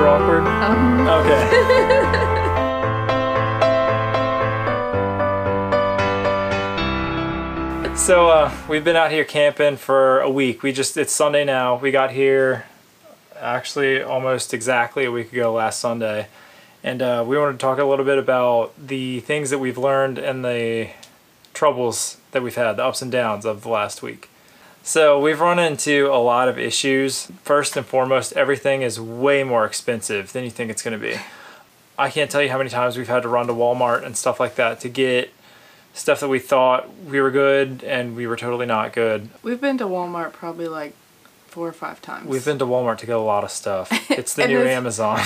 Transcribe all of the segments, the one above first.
super awkward? Okay. So we've been out here camping for a week. It's Sunday now. We got here actually almost exactly a week ago last Sunday. And we wanted to talk a little bit about the things that we've learned and the troubles that we've had, the ups and downs of the last week. So we've run into a lot of issues. First and foremost, everything is way more expensive than you think it's going to be. I can't tell you how many times we've had to run to Walmart and stuff like that to get stuff that we thought we were good and we were totally not good. We've been to Walmart probably like 4 or 5 times. We've been to Walmart to get a lot of stuff. It's the new Amazon.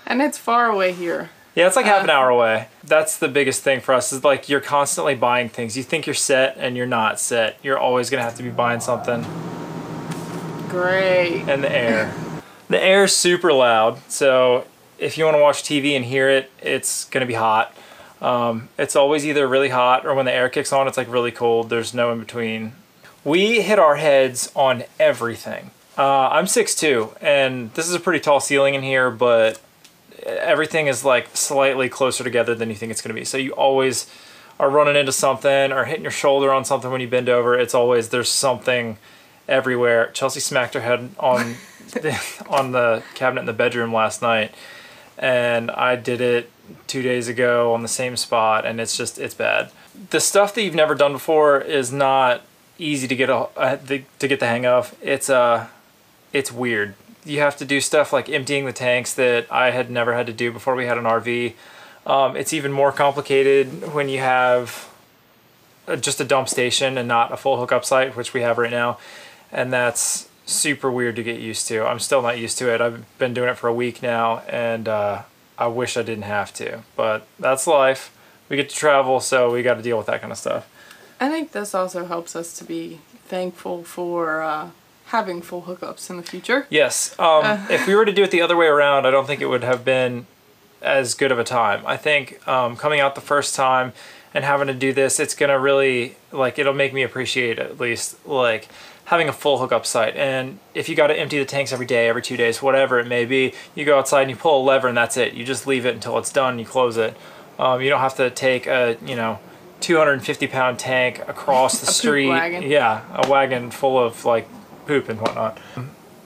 And it's far away here. Yeah, it's like half an hour away. That's the biggest thing for us, is like you're constantly buying things. You think you're set and you're not set. You're always going to have to be buying something. Great. And the air. The air is super loud, so if you want to watch TV and hear it, it's going to be hot. It's always either really hot or when the air kicks on, it's like really cold. There's no in between. We hit our heads on everything. I'm 6'2", and this is a pretty tall ceiling in here, but everything is like slightly closer together than you think it's going to be. So you always are running into something or hitting your shoulder on something when you bend over. It's always, there's something everywhere. Chelsea smacked her head on on the cabinet in the bedroom last night, and I did it 2 days ago on the same spot, and it's bad. The stuff that you've never done before is not easy to get the hang of. It's weird. You have to do stuff like emptying the tanks that I had never had to do before we had an RV. It's even more complicated when you have just a dump station and not a full hookup site, which we have right now, and that's super weird to get used to. I'm still not used to it. I've been doing it for a week now, and I wish I didn't have to, but that's life. We get to travel, so we got to deal with that kind of stuff. I think this also helps us to be thankful for having full hookups in the future. Yes. If we were to do it the other way around, I don't think it would have been as good of a time. I think coming out the first time and having to do this, it's going to really, like, it'll make me appreciate at least, like, having a full hookup site. And if you got to empty the tanks every day, every 2 days, whatever it may be, you go outside and you pull a lever and that's it. You just leave it until it's done and you close it. You don't have to take a, 250-pound tank across the street. Poop wagon. Yeah, a wagon full of, like, poop and whatnot.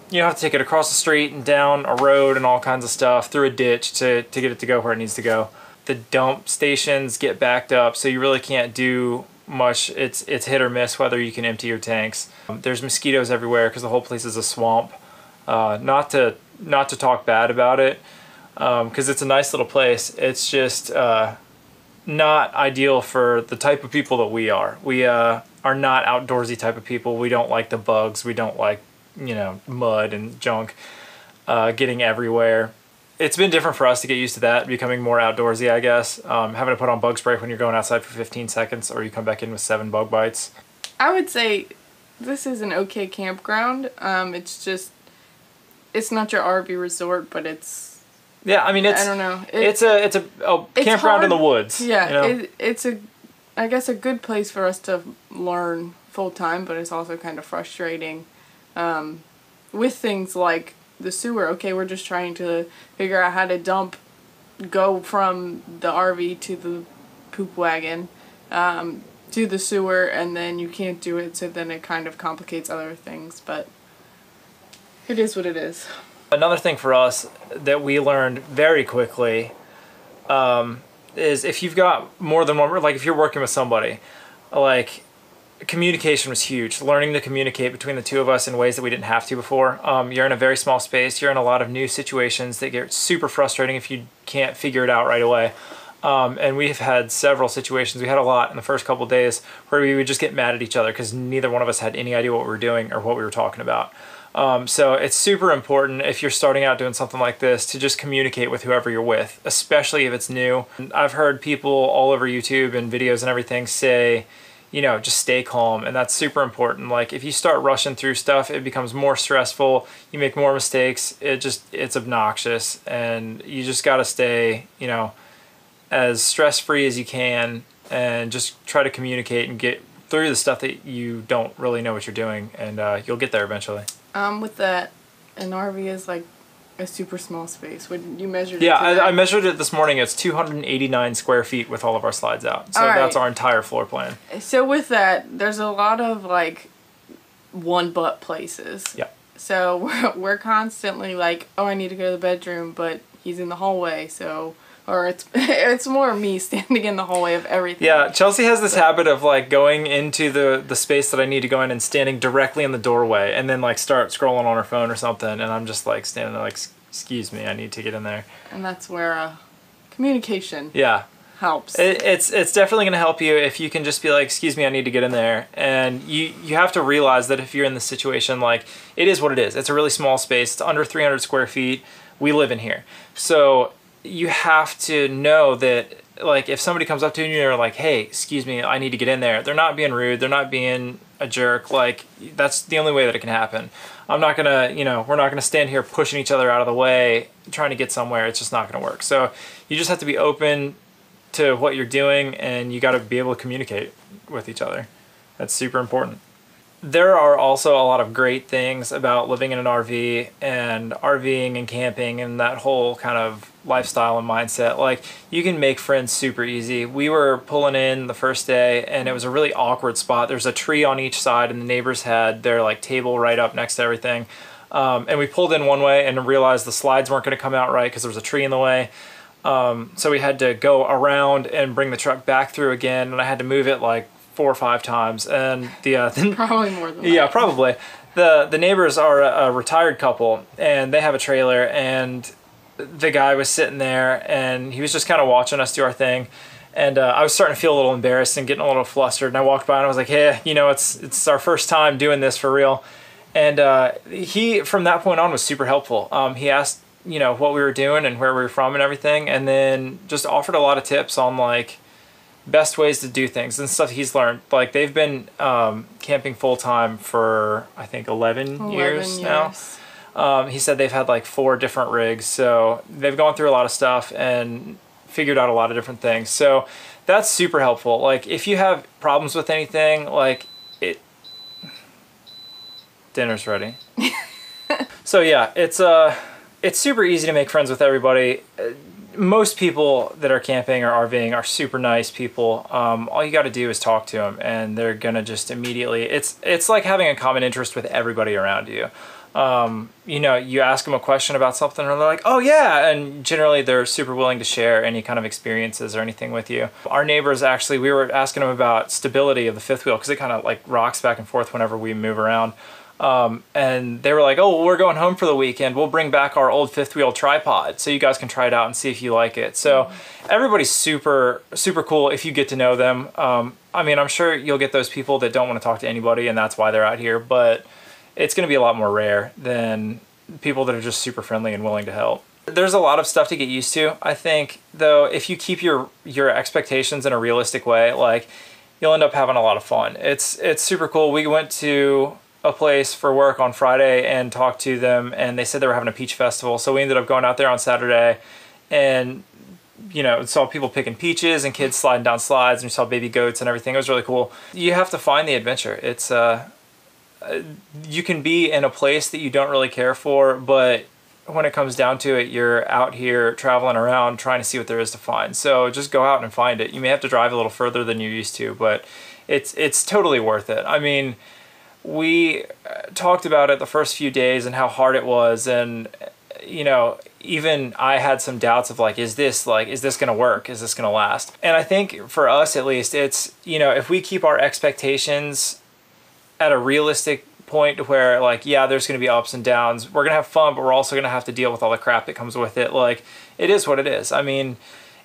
You don't have to take it across the street and down a road and all kinds of stuff, through a ditch to get it to go where it needs to go. The dump stations get backed up, so you really can't do much. It's hit or miss whether you can empty your tanks. There's mosquitoes everywhere because the whole place is a swamp. Not to talk bad about it, because it's a nice little place. It's just not ideal for the type of people that we are. We are not outdoorsy type of people. We don't like the bugs. We don't like, mud and junk getting everywhere. It's been different for us to get used to that, becoming more outdoorsy, I guess. Having to put on bug spray when you're going outside for 15 seconds or you come back in with 7 bug bites. I would say this is an okay campground. It's not your RV resort, but it's... Yeah, I mean, I don't know. It's a campground hard in the woods. Yeah, it's I guess a good place for us to learn full time, but it's also kind of frustrating with things like the sewer. Okay, we're just trying to figure out how to go from the RV to the poop wagon to the sewer, and then you can't do it, so then it kind of complicates other things, but it is what it is. Another thing for us that we learned very quickly is if you've got more than one, like if you're working with somebody, like communication was huge. Learning to communicate between the two of us in ways that we didn't have to before. You're in a very small space. You're in a lot of new situations that get super frustrating if you can't figure it out right away. And we've had several situations. We had a lot in the first couple of days where we would just get mad at each other because neither one of us had any idea what we were doing or what we were talking about. So it's super important if you're starting out doing something like this to just communicate with whoever you're with, especially if it's new. I've heard people all over YouTube and videos and everything say, just stay calm, and that's super important. Like if you start rushing through stuff, it becomes more stressful, you make more mistakes, it's obnoxious, and you just gotta stay, as stress-free as you can and just try to communicate and get through the stuff that you don't really know what you're doing, and you'll get there eventually. With that, an RV is like a super small space. When you measured it? Yeah, I measured it this morning. It's 289 square feet with all of our slides out. So that's our entire floor plan. So with that, there's a lot of like one butt places. Yeah. So we're constantly like, oh, I need to go to the bedroom, but he's in the hallway, so... Or it's more me standing in the hallway of everything. Yeah, Chelsea has this habit of like going into the space that I need to go in and standing directly in the doorway and then like start scrolling on her phone or something, and I'm just like standing there like, excuse me, I need to get in there. And that's where communication helps. It's definitely going to help you if you can just be like, excuse me, I need to get in there. And you have to realize that if you're in this situation, like, it is what it is. It's a really small space. It's under 300 square feet. We live in here. So you have to know that, like, if somebody comes up to you and you're like, hey, excuse me, I need to get in there, they're not being rude, they're not being a jerk. Like, that's the only way that it can happen. I'm not gonna, we're not gonna stand here pushing each other out of the way, trying to get somewhere. It's just not gonna work. So you just have to be open to what you're doing, and you gotta be able to communicate with each other. That's super important. There are also a lot of great things about living in an RV and RVing and camping and that whole kind of lifestyle and mindset. Like, you can make friends super easy. We were pulling in the first day and it was a really awkward spot. There's a tree on each side and the neighbors had their like table right up next to everything. And we pulled in one way and realized the slides weren't going to come out right because there was a tree in the way. So we had to go around and bring the truck back through again, and I had to move it like 4 or 5 times, and probably more than that. Yeah, probably. The neighbors are a retired couple, and they have a trailer, and the guy was sitting there, and he was just kind of watching us do our thing, and I was starting to feel a little embarrassed and getting a little flustered, and I walked by and I was like, hey, it's our first time doing this for real, and he, from that point on, was super helpful. He asked, what we were doing and where we were from and everything, and then just offered a lot of tips on like best ways to do things and stuff he's learned. Like, they've been camping full-time for I think 11 years now. He said they've had like 4 different rigs, so they've gone through a lot of stuff and figured out a lot of different things. So that's super helpful. Like, if you have problems with anything, like, dinner's ready. So yeah, it's super easy to make friends with everybody. Most people that are camping or RVing are super nice people. All you got to do is talk to them, and they're gonna just immediately. It's like having a common interest with everybody around you. You ask them a question about something, and they're like, "Oh yeah," and generally they're super willing to share any kind of experiences or anything with you. Our neighbors, actually, we were asking them about stability of the fifth wheel because it kind of like rocks back and forth whenever we move around. And they were like, oh, well, we're going home for the weekend. We'll bring back our old fifth wheel tripod so you guys can try it out and see if you like it. So everybody's super, super cool if you get to know them. I mean, I'm sure you'll get those people that don't want to talk to anybody and that's why they're out here, but it's going to be a lot more rare than people that are just super friendly and willing to help. There's a lot of stuff to get used to. I think, though, if you keep your expectations in a realistic way, like, you'll end up having a lot of fun. It's super cool. We went to a place for work on Friday and talked to them, and they said they were having a peach festival. So we ended up going out there on Saturday and, saw people picking peaches and kids sliding down slides, and we saw baby goats and everything. It was really cool. You have to find the adventure. It's, you can be in a place that you don't really care for, but when it comes down to it, you're out here traveling around trying to see what there is to find. So just go out and find it. You may have to drive a little further than you're used to, but it's totally worth it. I mean, we talked about it the first few days and how hard it was, and even I had some doubts of like, is this gonna work? Is this gonna last? And I think for us at least, it's, if we keep our expectations at a realistic point where like, yeah, there's gonna be ups and downs, we're gonna have fun, but we're also gonna have to deal with all the crap that comes with it. Like, it is what it is. I mean,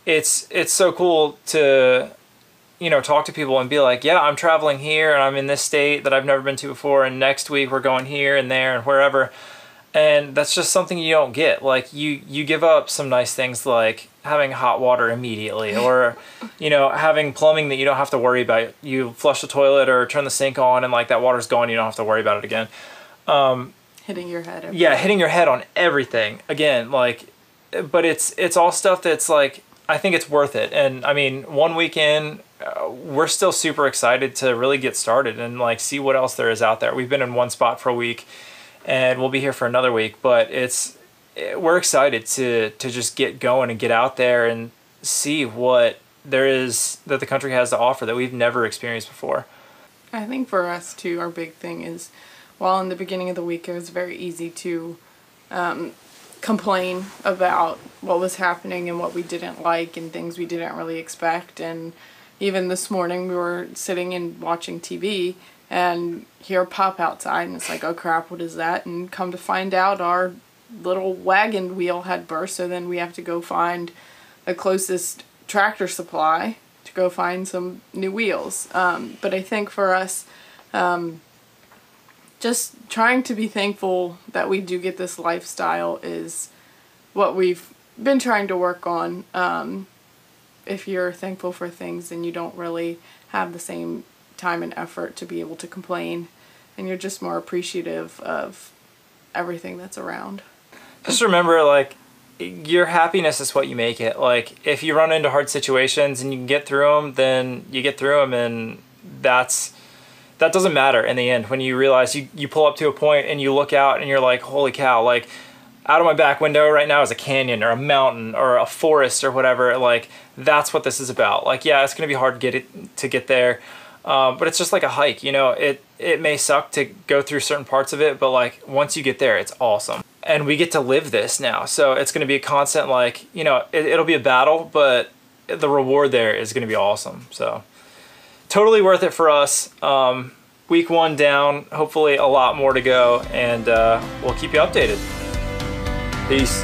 it's so cool to talk to people and be like, yeah, I'm traveling here and I'm in this state that I've never been to before, and next week we're going here and there and wherever. And that's just something you don't get. Like, you give up some nice things like having hot water immediately, or having plumbing that you don't have to worry about. You flush the toilet or turn the sink on and like that water's gone, you don't have to worry about it again. Hitting your head. Yeah, hitting your head on everything again. Like, but it's all stuff that's like, I think it's worth it. And I mean, one weekend, we're still super excited to really get started and like see what else there is out there. We've been in one spot for a week and we'll be here for another week, but it's we're excited to just get going and get out there and see what there is that the country has to offer that we've never experienced before. I think for us too, our big thing is, while in the beginning of the week it was very easy to complain about what was happening and what we didn't like and things we didn't really expect. And even this morning we were sitting and watching TV and hear a pop outside and it's like, oh crap, what is that? And come to find out our little wagon wheel had burst, so then we have to go find the closest tractor supply to go find some new wheels. But I think for us, just trying to be thankful that we do get this lifestyle is what we've been trying to work on. If you're thankful for things, then you don't really have the same time and effort to be able to complain, and you're just more appreciative of everything that's around. Just remember, like, your happiness is what you make it. Like, if you run into hard situations and you can get through them, then you get through them, and that doesn't matter in the end. When you realize you pull up to a point and you look out and you're like, holy cow, like, out of my back window right now is a canyon or a mountain or a forest or whatever. Like, that's what this is about. Like, yeah, it's gonna be hard to get there, but it's just like a hike, you know. It may suck to go through certain parts of it, but like, once you get there, it's awesome. And we get to live this now, so it's gonna be a constant, like, you know, it'll be a battle, but the reward there is gonna be awesome. So totally worth it for us. Week 1 down, hopefully a lot more to go, and we'll keep you updated. Peace.